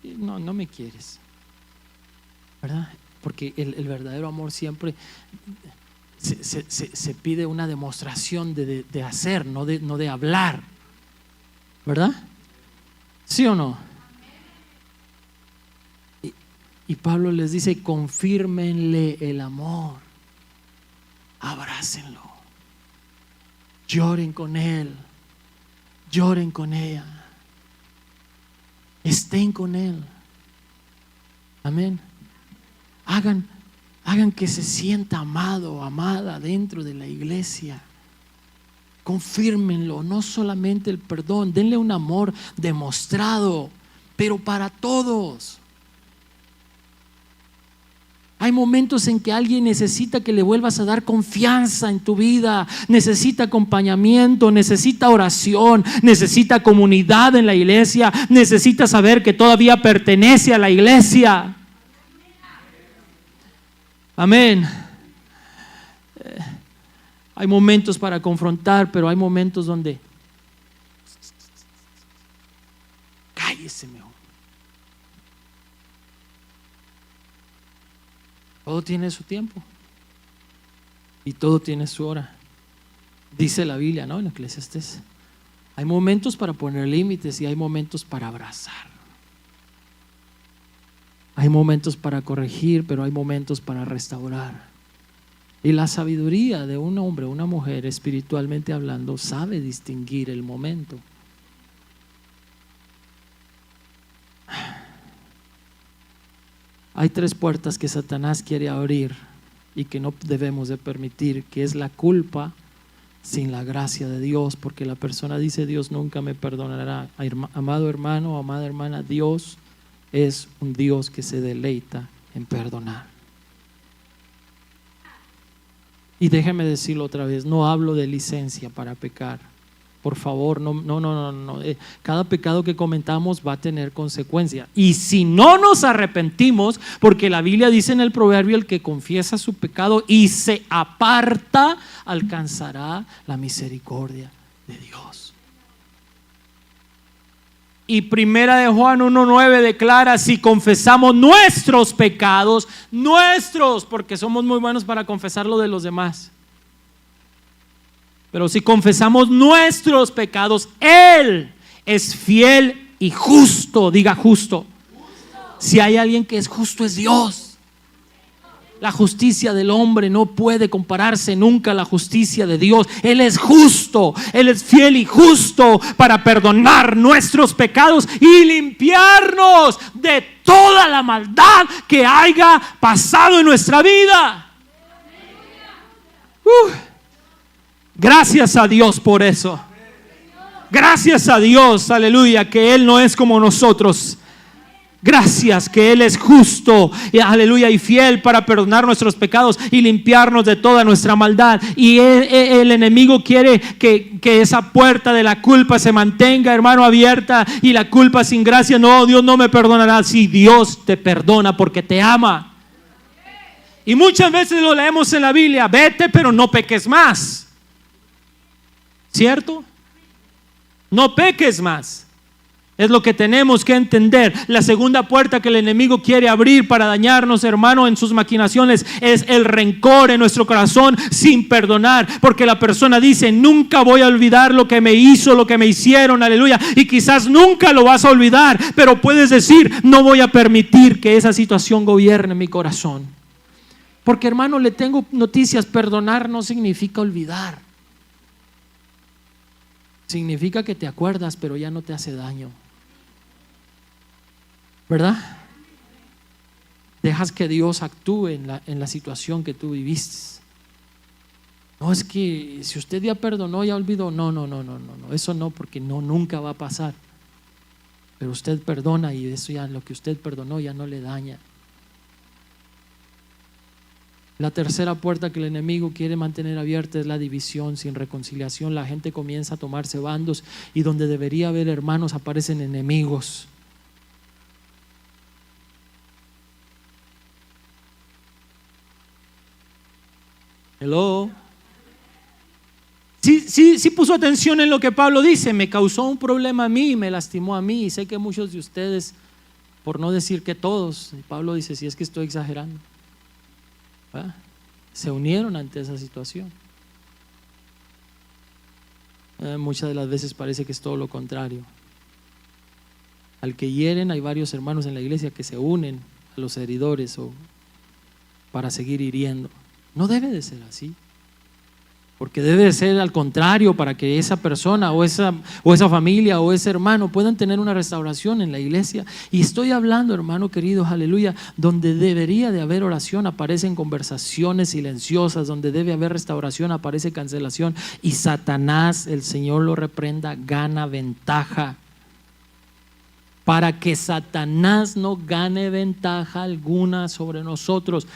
No me quieres, ¿verdad? Porque el verdadero amor siempre se pide una demostración de hacer, no de hablar, ¿verdad? ¿Sí o no? Y Pablo les dice: confírmenle el amor, abrácenlo, lloren con él, lloren con ella, estén con él. Amén. Hagan que se sienta amado o amada dentro de la iglesia. Confírmenlo, no solamente el perdón, denle un amor demostrado, pero para todos. Hay momentos en que alguien necesita que le vuelvas a dar confianza en tu vida, necesita acompañamiento, necesita oración, necesita comunidad en la iglesia, necesita saber que todavía pertenece a la iglesia. Amén. Hay momentos para confrontar, pero hay momentos donde cállese mejor. Todo tiene su tiempo y todo tiene su hora. Dice la Biblia, ¿no? En Eclesiastés, hay momentos para poner límites y hay momentos para abrazar. Hay momentos para corregir, pero hay momentos para restaurar. Y la sabiduría de un hombre o una mujer, espiritualmente hablando, sabe distinguir el momento. Hay 3 puertas que Satanás quiere abrir y que no debemos de permitir, que es la culpa sin la gracia de Dios, porque la persona dice: Dios nunca me perdonará. Amado hermano o amada hermana, Dios es un Dios que se deleita en perdonar. Y déjeme decirlo otra vez, no hablo de licencia para pecar. Por favor, no. Cada pecado que cometamos va a tener consecuencia. Y si no nos arrepentimos, porque la Biblia dice en el proverbio: el que confiesa su pecado y se aparta, alcanzará la misericordia de Dios. Y primera de Juan 1:9 declara: si confesamos nuestros pecados, porque somos muy buenos para confesar lo de los demás. Pero si confesamos nuestros pecados, Él es fiel y justo. Diga justo. Si hay alguien que es justo, es Dios. La justicia del hombre no puede compararse nunca a la justicia de Dios. Él es justo, Él es fiel y justo para perdonar nuestros pecados y limpiarnos de toda la maldad que haya pasado en nuestra vida. Gracias a Dios por eso. Gracias a Dios, aleluya, que Él no es como nosotros. Gracias que Él es justo, aleluya, y fiel para perdonar nuestros pecados y limpiarnos de toda nuestra maldad. Y el enemigo quiere que esa puerta de la culpa se mantenga, hermano, abierta, y la culpa sin gracia. No, Dios no me perdonará. Sí, Dios te perdona porque te ama. Y muchas veces lo leemos en la Biblia: vete, pero no peques más. ¿Cierto? No peques más. Es lo que tenemos que entender. La segunda puerta que el enemigo quiere abrir para dañarnos, hermano, en sus maquinaciones, es el rencor en nuestro corazón sin perdonar. Porque la persona dice: nunca voy a olvidar lo que me hizo, lo que me hicieron, aleluya. Y quizás nunca lo vas a olvidar, pero puedes decir: no voy a permitir que esa situación gobierne mi corazón. Porque, hermano, le tengo noticias: perdonar no significa olvidar. Significa que te acuerdas, pero ya no te hace daño, ¿verdad? Dejas que Dios actúe en la situación que tú viviste. No, es que si usted ya perdonó, ya olvidó. No, eso no, porque no, nunca va a pasar. Pero usted perdona, y eso ya, lo que usted perdonó ya no le daña. La tercera puerta que el enemigo quiere mantener abierta es la división. Sin reconciliación, la gente comienza a tomarse bandos, y donde debería haber hermanos aparecen enemigos. Hello. Sí puso atención en lo que Pablo dice: me causó un problema a mí, me lastimó a mí. Y sé que muchos de ustedes, por no decir que todos, Pablo dice, si es que estoy exagerando, se unieron ante esa situación. Muchas de las veces parece que es todo lo contrario. Al que hieren, hay varios hermanos en la iglesia que se unen a los heridores para seguir hiriendo. No debe de ser así, porque debe de ser al contrario, para que esa persona o esa familia o ese hermano puedan tener una restauración en la iglesia. Y estoy hablando, hermano querido, aleluya, donde debería de haber oración, aparecen conversaciones silenciosas. Donde debe haber restauración, aparece cancelación. Y Satanás, el Señor lo reprenda, gana ventaja. Para que Satanás no gane ventaja alguna sobre nosotros.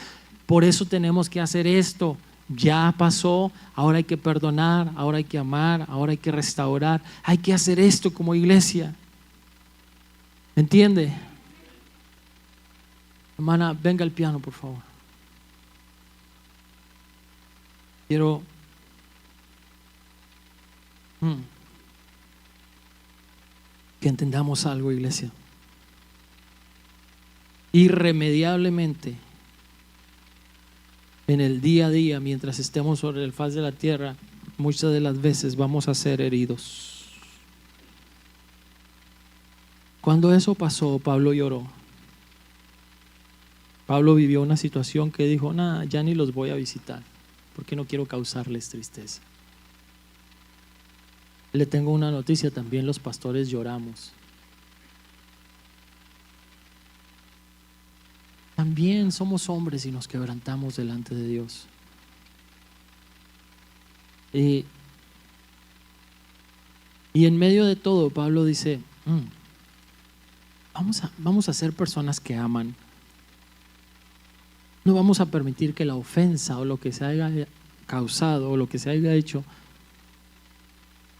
Por eso tenemos que hacer esto. Ya pasó, ahora hay que perdonar, ahora hay que amar, ahora hay que restaurar. Hay que hacer esto como iglesia. ¿Entiende? Hermana, venga al piano, por favor. Quiero que entendamos algo, iglesia. Irremediablemente, en el día a día, mientras estemos sobre el faz de la tierra, muchas de las veces vamos a ser heridos. Cuando eso pasó, Pablo lloró. Pablo vivió una situación que dijo: nada, ya ni los voy a visitar, porque no quiero causarles tristeza. Le tengo una noticia: también los pastores lloramos. También somos hombres y nos quebrantamos delante de Dios. Y en medio de todo, Pablo dice: vamos a ser personas que aman. No vamos a permitir que la ofensa o lo que se haya causado o lo que se haya hecho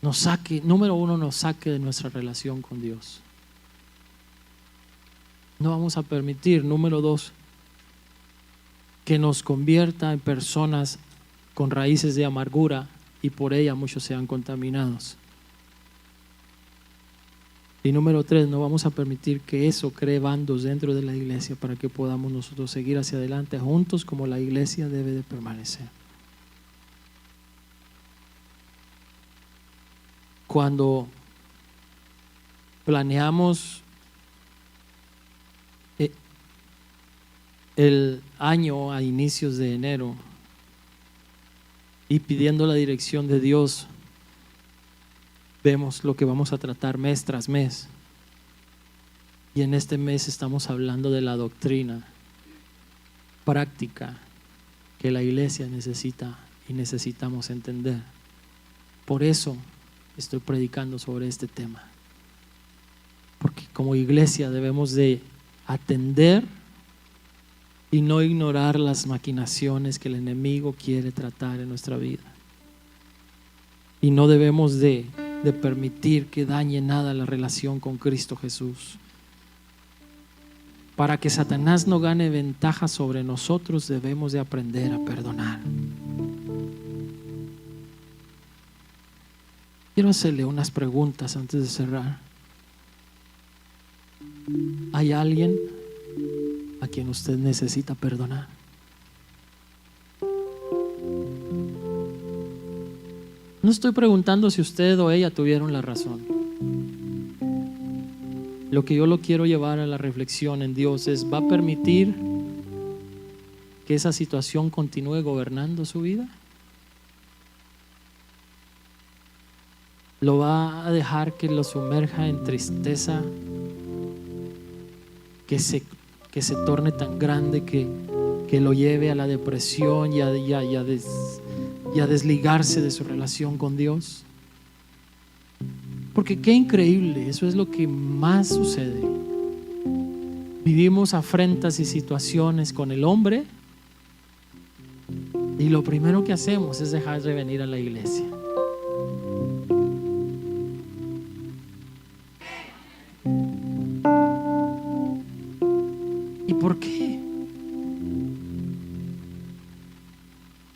nos saque, número uno, nos saque de nuestra relación con Dios. No vamos a permitir, número dos, que nos convierta en personas con raíces de amargura y por ella muchos sean contaminados. Y número tres, no vamos a permitir que eso cree bandos dentro de la iglesia, para que podamos nosotros seguir hacia adelante juntos como la iglesia debe de permanecer. Cuando planeamos el año a inicios de enero y pidiendo la dirección de Dios, vemos lo que vamos a tratar mes tras mes. Y en este mes estamos hablando de la doctrina práctica que la iglesia necesita y necesitamos entender. Por eso estoy predicando sobre este tema, porque como iglesia debemos de atender y no ignorar las maquinaciones que el enemigo quiere tratar en nuestra vida. Y no debemos de permitir que dañe nada la relación con Cristo Jesús. Para que Satanás no gane ventaja sobre nosotros, debemos de aprender a perdonar. Quiero hacerle unas preguntas antes de cerrar. ¿Hay alguien a quien usted necesita perdonar? No estoy preguntando si usted o ella tuvieron la razón. Lo que yo lo quiero llevar a la reflexión en Dios es: ¿va a permitir que esa situación continúe gobernando su vida? ¿Lo va a dejar que lo sumerja en tristeza, que se torne tan grande que lo lleve a la depresión y a desligarse de su relación con Dios? Porque qué increíble, eso es lo que más sucede. Vivimos afrentas y situaciones con el hombre y lo primero que hacemos es dejar de venir a la iglesia. ¿Y por qué?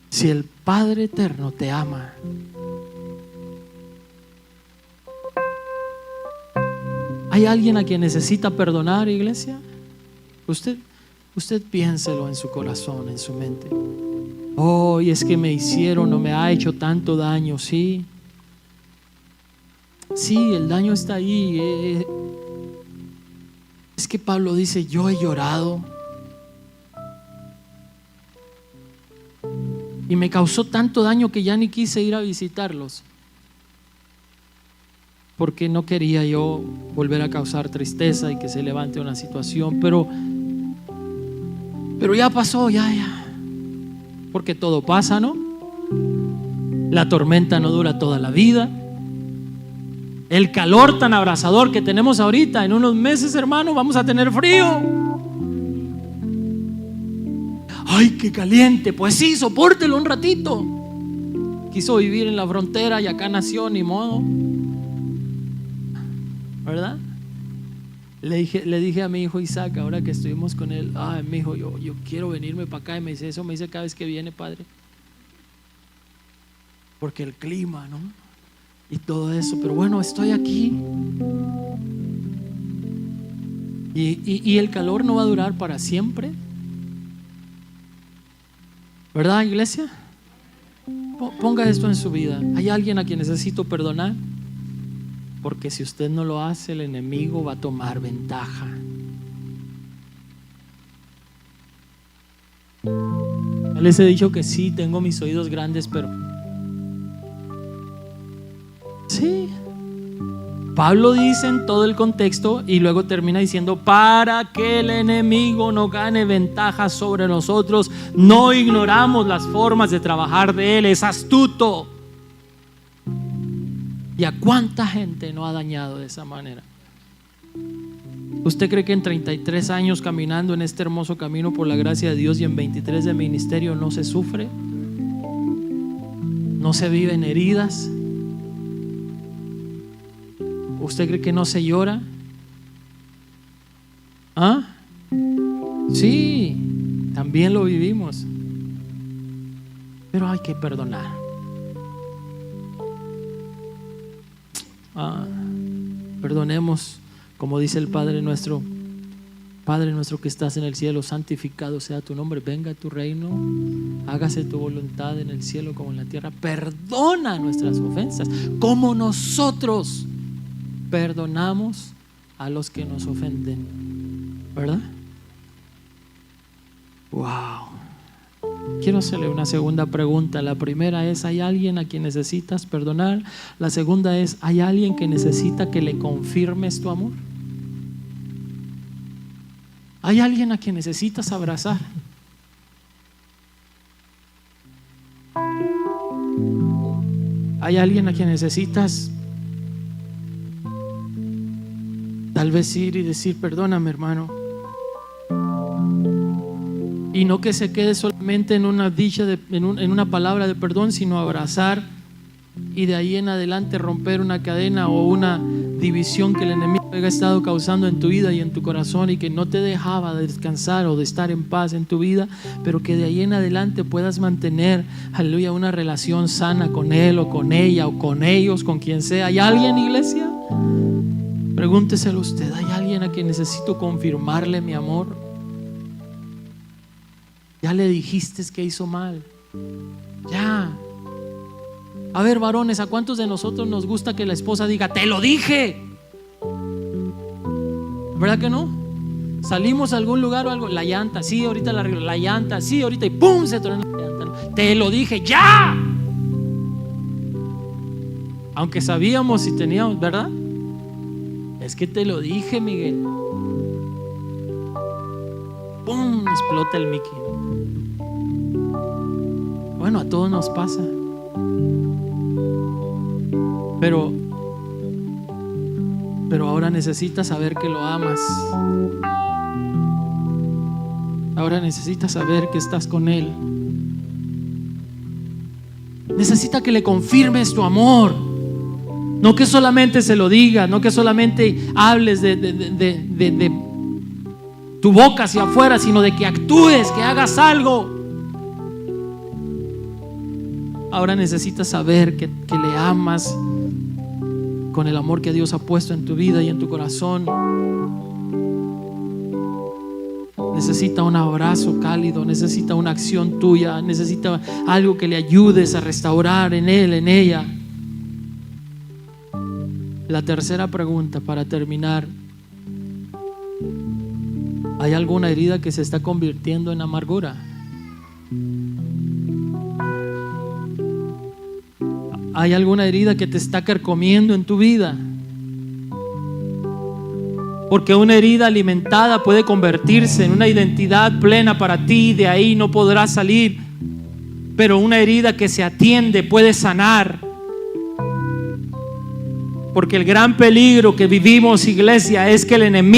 Si el Padre Eterno te ama, ¿hay alguien a quien necesita perdonar, iglesia? Usted piénselo en su corazón, en su mente. Oh, y es que me hicieron o me ha hecho tanto daño. Sí, el daño está ahí. Es que Pablo dice: yo he llorado y me causó tanto daño que ya ni quise ir a visitarlos, porque no quería yo volver a causar tristeza y que se levante una situación, pero ya pasó, ya. Porque todo pasa, ¿no? La tormenta no dura toda la vida. El calor tan abrasador que tenemos ahorita, en unos meses, hermano, vamos a tener frío. Ay, qué caliente. Pues sí, sopórtelo un ratito. Quiso vivir en la frontera y acá nació, ni modo, ¿verdad? Le dije a mi hijo Isaac, ahora que estuvimos con él: ay, mi hijo, yo quiero venirme para acá. Y me dice cada vez que viene, padre, porque el clima, ¿no? Y todo eso, pero bueno, estoy aquí. Y el calor no va a durar para siempre, ¿verdad, iglesia? Ponga esto en su vida. ¿Hay alguien a quien necesito perdonar? Porque si usted no lo hace, el enemigo va a tomar ventaja. Ya les he dicho que sí, tengo mis oídos grandes, pero sí, Pablo dice en todo el contexto y luego termina diciendo: para que el enemigo no gane ventaja sobre nosotros, no ignoramos las formas de trabajar de él, es astuto. ¿Y a cuánta gente no ha dañado de esa manera? ¿Usted cree que en 33 años caminando en este hermoso camino por la gracia de Dios y en 23 de ministerio no se sufre? ¿No se viven heridas? ¿Usted cree que no se llora? ¿Ah? Sí, también lo vivimos. Pero hay que perdonar. Perdonemos, como dice el Padre nuestro: Padre nuestro que estás en el cielo, santificado sea tu nombre, venga tu reino, hágase tu voluntad en el cielo como en la tierra. Perdona nuestras ofensas, como nosotros perdonamos a los que nos ofenden, ¿verdad? Wow. Quiero hacerle una segunda pregunta. La primera es: ¿hay alguien a quien necesitas perdonar? La segunda es: ¿hay alguien que necesita que le confirmes tu amor? ¿Hay alguien a quien necesitas abrazar? ¿Hay alguien a quien necesitas tal vez ir y decir: perdóname, hermano? Y no que se quede solamente en una dicha, en una palabra de perdón, sino abrazar y de ahí en adelante romper una cadena o una división que el enemigo haya estado causando en tu vida y en tu corazón y que no te dejaba de descansar o de estar en paz en tu vida, pero que de ahí en adelante puedas mantener, aleluya, una relación sana con él o con ella o con ellos, con quien sea. ¿Hay alguien, iglesia? Pregúnteselo usted: ¿hay alguien a quien necesito confirmarle mi amor? Ya le dijiste que hizo mal. Ya. A ver, varones, ¿a cuántos de nosotros nos gusta que la esposa diga: te lo dije? ¿Verdad que no? Salimos a algún lugar o algo, la llanta, sí, ahorita la arreglo, la llanta, sí, ahorita, y ¡pum! Se truena la llanta. Te lo dije, ya. Aunque sabíamos y teníamos, ¿verdad? Es que te lo dije, Miguel. ¡Pum! Explota el Mickey. Bueno, a todos nos pasa. Pero ahora necesitas saber que lo amas. Ahora necesitas saber que estás con Él. Necesita que le confirmes tu amor. No que solamente se lo digas, no que solamente hables de tu boca hacia afuera, sino de que actúes, que hagas algo. Ahora necesitas saber que le amas con el amor que Dios ha puesto en tu vida y en tu corazón. Necesita un abrazo cálido, necesita una acción tuya, necesita algo que le ayudes a restaurar en él, en ella. La tercera pregunta para terminar: ¿hay alguna herida que se está convirtiendo en amargura? ¿Hay alguna herida que te está carcomiendo en tu vida? Porque una herida alimentada puede convertirse en una identidad plena para ti, de ahí no podrás salir. Pero una herida que se atiende puede sanar. Porque el gran peligro que vivimos, iglesia, es que el enemigo